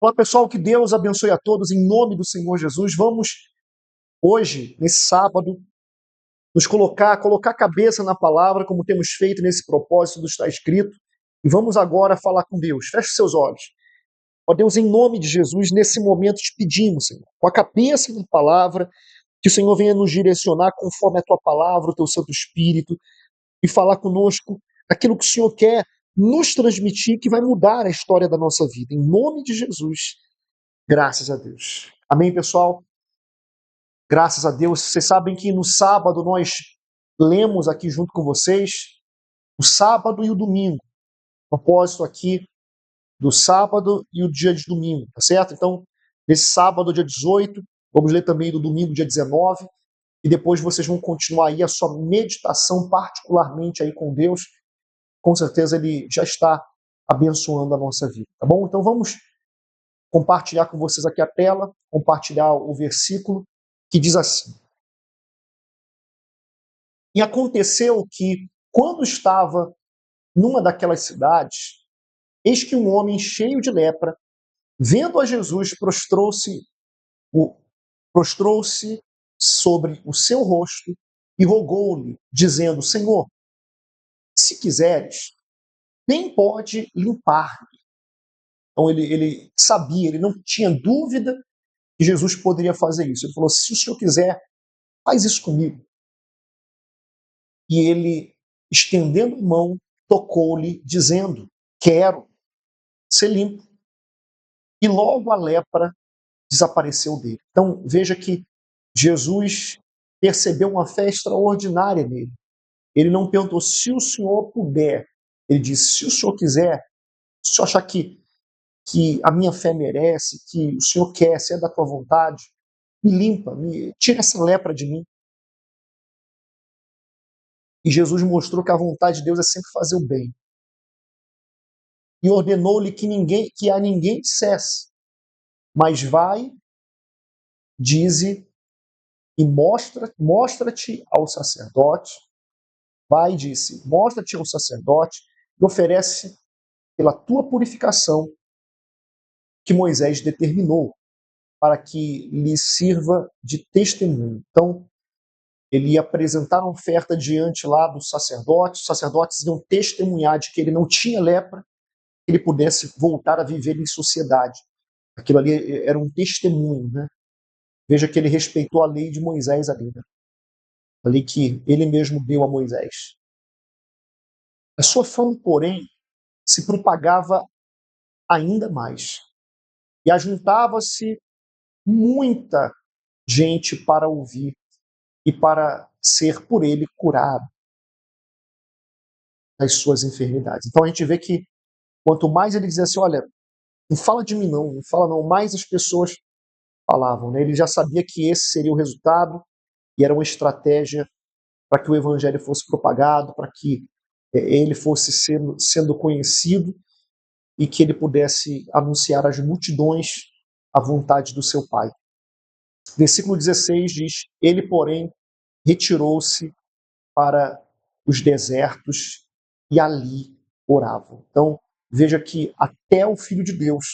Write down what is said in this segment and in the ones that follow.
Olá, pessoal, que Deus abençoe a todos em nome do Senhor Jesus. Vamos hoje, nesse sábado, nos colocar a cabeça na palavra, como temos feito nesse propósito do está escrito, e vamos agora falar com Deus. Feche seus olhos. Ó Deus, em nome de Jesus, nesse momento te pedimos, Senhor, com a cabeça na palavra, que o Senhor venha nos direcionar conforme a tua palavra, o teu Santo Espírito, e falar conosco aquilo que o Senhor quer nos transmitir, que vai mudar a história da nossa vida. Em nome de Jesus. Graças a Deus. Amém, pessoal? Graças a Deus. Vocês sabem que no sábado nós lemos aqui junto com vocês o sábado e o domingo. O propósito aqui do sábado e o dia de domingo, tá certo? Então, nesse sábado, dia 18, vamos ler também do domingo, dia 19, e depois vocês vão continuar aí a sua meditação particularmente aí com Deus. Com certeza ele já está abençoando a nossa vida, tá bom? Então vamos compartilhar com vocês aqui a tela, compartilhar o versículo que diz assim: E aconteceu que, quando estava numa daquelas cidades, eis que um homem cheio de lepra, vendo a Jesus, o- prostrou-se sobre o seu rosto e rogou-lhe, dizendo: Senhor, se quiseres, bem pode limpar-me. Então ele sabia, ele não tinha dúvida que Jesus poderia fazer isso. Ele falou: se o Senhor quiser, faz isso comigo. E ele, estendendo a mão, tocou-lhe, dizendo: quero ser limpo. E logo a lepra desapareceu dele. Então veja que Jesus percebeu uma fé extraordinária nele. Ele não perguntou: se o Senhor puder. Ele disse: se o Senhor quiser, se o Senhor achar que a minha fé merece, que o Senhor quer, se é da tua vontade, me limpa, tira essa lepra de mim. E Jesus mostrou que a vontade de Deus é sempre fazer o bem. E ordenou-lhe que a ninguém dissesse: mas vai, dize e mostra-te ao sacerdote. Vai, disse, mostra-te ao sacerdote e oferece pela tua purificação que Moisés determinou para que lhe sirva de testemunho. Então, ele ia apresentar uma oferta diante lá dos sacerdotes, os sacerdotes iam testemunhar de que ele não tinha lepra, que ele pudesse voltar a viver em sociedade. Aquilo ali era um testemunho, né? Veja que ele respeitou a lei de Moisés ali, né? A lei que ele mesmo deu a Moisés. A sua fama, porém, se propagava ainda mais. E ajuntava-se muita gente para ouvir e para ser por ele curado das suas enfermidades. Então a gente vê que quanto mais ele dizia assim: olha, não fala de mim não, não fala não, mais as pessoas falavam, né? Ele já sabia que esse seria o resultado e era uma estratégia para que o evangelho fosse propagado, para que ele fosse sendo conhecido e que ele pudesse anunciar às multidões a vontade do seu Pai. Versículo 16 diz: Ele, porém, retirou-se para os desertos e ali orava. Então, veja que até o Filho de Deus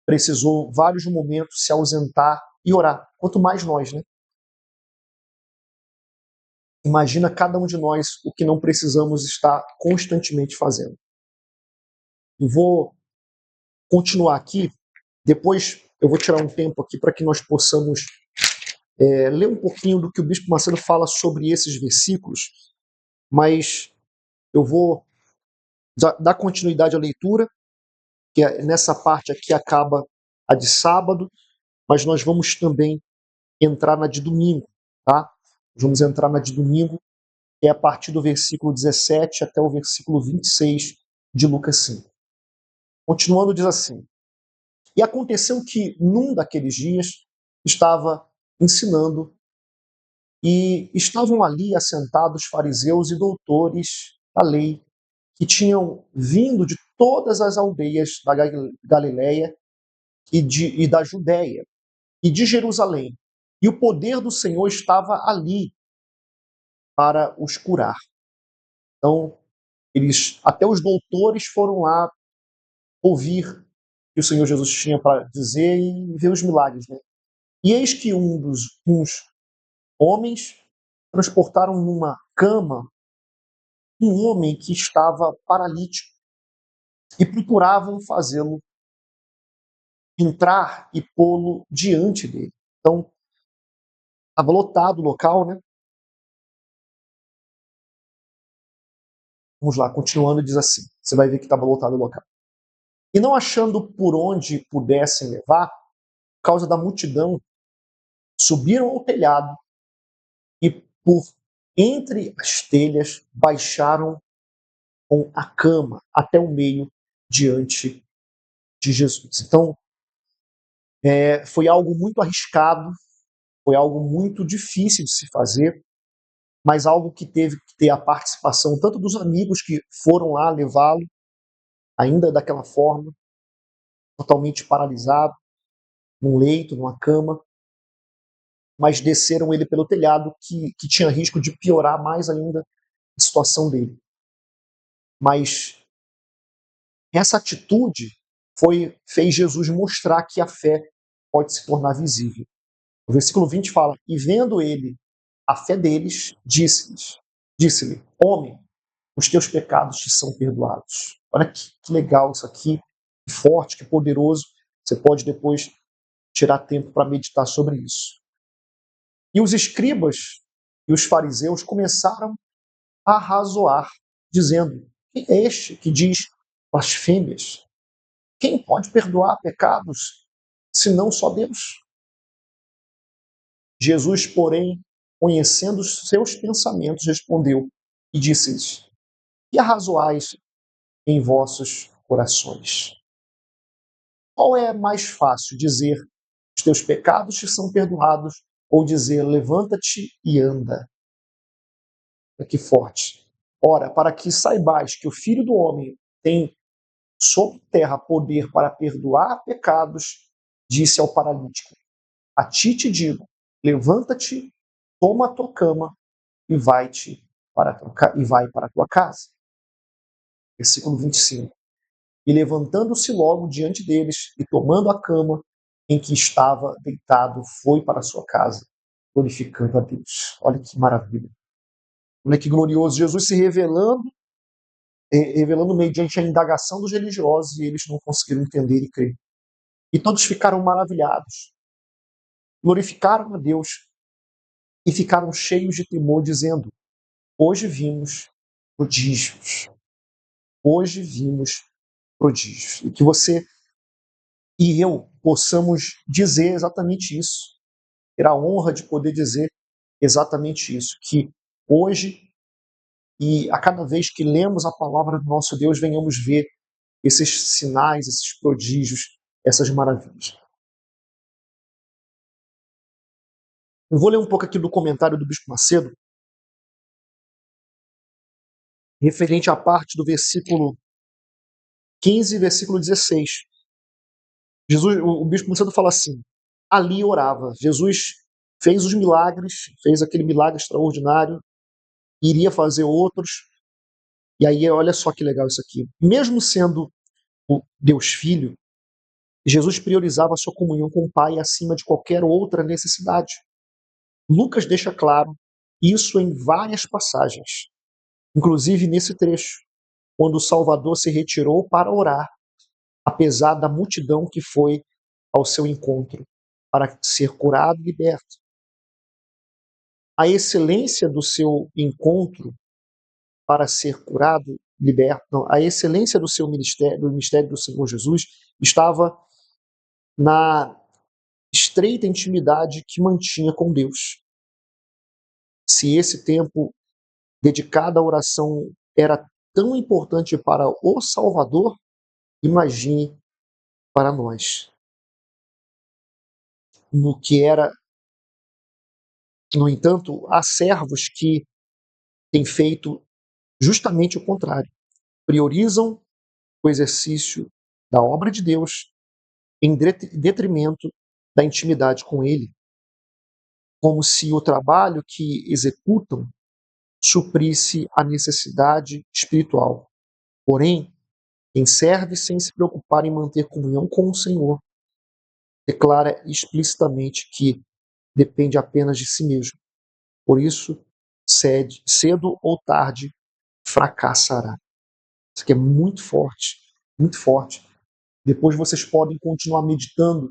precisou vários momentos se ausentar e orar. Quanto mais nós, né? Imagina cada um de nós o que não precisamos estar constantemente fazendo. E vou continuar aqui. Depois eu vou tirar um tempo aqui para que nós possamos ler um pouquinho do que o Bispo Macedo fala sobre esses versículos, mas eu vou dar continuidade à leitura, que nessa parte aqui acaba a de sábado, mas nós vamos também entrar na de domingo, tá? Vamos entrar na de domingo, que é a partir do versículo 17 até o versículo 26 de Lucas 5. Continuando, diz assim: E aconteceu que, num daqueles dias, estava ensinando, e estavam ali assentados fariseus e doutores da lei, que tinham vindo de todas as aldeias da Galiléia e da Judéia e de Jerusalém. E o poder do Senhor estava ali para os curar. Então, até os doutores foram lá ouvir que o Senhor Jesus tinha para dizer e ver os milagres, né? E eis que uns homens transportaram numa cama um homem que estava paralítico e procuravam fazê-lo entrar e pô-lo diante dele. Então, estava lotado o local, né? Vamos lá, continuando, diz assim: você vai ver que estava lotado o local. E não achando por onde pudessem levar, por causa da multidão, subiram ao telhado e por entre as telhas baixaram com a cama até o meio diante de Jesus. Então, foi algo muito arriscado, foi algo muito difícil de se fazer, mas algo que teve que ter a participação tanto dos amigos que foram lá levá-lo, ainda daquela forma, totalmente paralisado, num leito, numa cama, mas desceram ele pelo telhado, que tinha risco de piorar mais ainda a situação dele. Mas essa atitude fez Jesus mostrar que a fé pode se tornar visível. O versículo 20 fala: e vendo ele a fé deles, disse-lhe, homem, os teus pecados te são perdoados. Olha que legal isso aqui, que forte, que poderoso. Você pode depois tirar tempo para meditar sobre isso. E os escribas e os fariseus começaram a arrazoar, dizendo: quem é este que diz blasfêmias? Quem pode perdoar pecados, senão só Deus? Jesus, porém, conhecendo os seus pensamentos, respondeu e disse-lhes: que arrazoais em vossos corações? Qual é mais fácil, dizer os teus pecados te são perdoados, ou dizer levanta-te e anda? Que forte. Ora, para que saibais que o Filho do Homem tem sobre a terra poder para perdoar pecados, disse ao paralítico: a ti te digo, levanta-te, toma a tua cama e vai para a tua casa. Versículo 25. E levantando-se logo diante deles e tomando a cama em que estava deitado, foi para a sua casa, glorificando a Deus. Olha que maravilha. Olha que glorioso. Jesus se revelando mediante a indagação dos religiosos, e eles não conseguiram entender e crer. E todos ficaram maravilhados, glorificaram a Deus e ficaram cheios de temor, dizendo: hoje vimos prodígios. Hoje vimos prodígios. E que você e eu possamos dizer exatamente isso. Ter a honra de poder dizer exatamente isso. Que hoje e a cada vez que lemos a palavra do nosso Deus, venhamos ver esses sinais, esses prodígios, essas maravilhas. Eu vou ler um pouco aqui do comentário do Bispo Macedo, referente à parte do versículo 15 e versículo 16. O Bispo Macedo fala assim: ali orava. Jesus fez os milagres, fez aquele milagre extraordinário, iria fazer outros, e aí olha só que legal isso aqui. Mesmo sendo o Deus Filho, Jesus priorizava a sua comunhão com o Pai acima de qualquer outra necessidade. Lucas deixa claro isso em várias passagens, inclusive nesse trecho, quando o Salvador se retirou para orar, apesar da multidão que foi ao seu encontro para ser curado e liberto. A excelência do seu encontro para ser curado, liberto, não, a excelência do seu ministério, do ministério do Senhor Jesus, estava na estreita intimidade que mantinha com Deus. Se esse tempo dedicado à oração era tão importante para o Salvador, imagine para nós. No que era, no entanto, há servos que têm feito justamente o contrário. Priorizam o exercício da obra de Deus em detrimento da intimidade com Ele, como se o trabalho que executam suprisse a necessidade espiritual. Porém, Quem serve sem se preocupar em manter comunhão com o Senhor, declara explicitamente que depende apenas de si mesmo. Por isso, cedo ou tarde, fracassará. Isso aqui é muito forte, muito forte. Depois vocês podem continuar meditando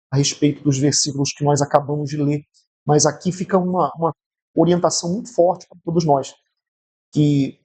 a respeito dos versículos que nós acabamos de ler, mas aqui fica uma orientação muito forte para todos nós, que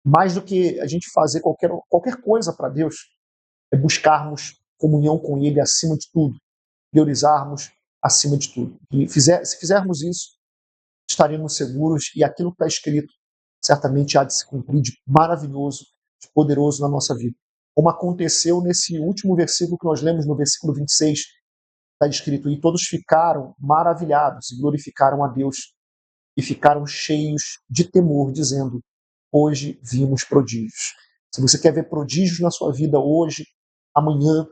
mais do que a gente fazer qualquer coisa para Deus, é buscarmos comunhão com Ele acima de tudo, priorizarmos acima de tudo. E se fizermos isso, estaremos seguros e aquilo que está escrito certamente há de se cumprir de maravilhoso, de poderoso na nossa vida. Como aconteceu nesse último versículo que nós lemos, no versículo 26, está escrito: e todos ficaram maravilhados e glorificaram a Deus e ficaram cheios de temor, dizendo: hoje vimos prodígios. Se você quer ver prodígios na sua vida hoje, amanhã,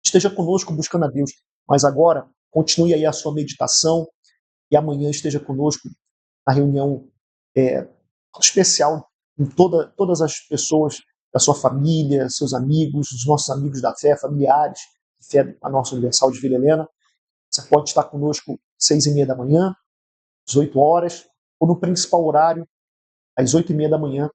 esteja conosco buscando a Deus. Mas agora, continue aí a sua meditação e amanhã esteja conosco na reunião especial com todas as pessoas da sua família, seus amigos, os nossos amigos da fé, familiares, de fé a nossa Universal de Vila Helena. Você pode estar conosco às 6h30 da manhã, às 8 horas, ou no principal horário, às 8h30 da manhã,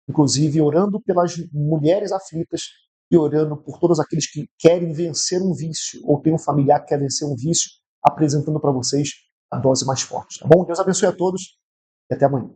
inclusive orando pelas mulheres aflitas e orando por todos aqueles que querem vencer um vício, ou tem um familiar que quer vencer um vício, apresentando para vocês a dose mais forte. Tá bom? Deus abençoe a todos e até amanhã.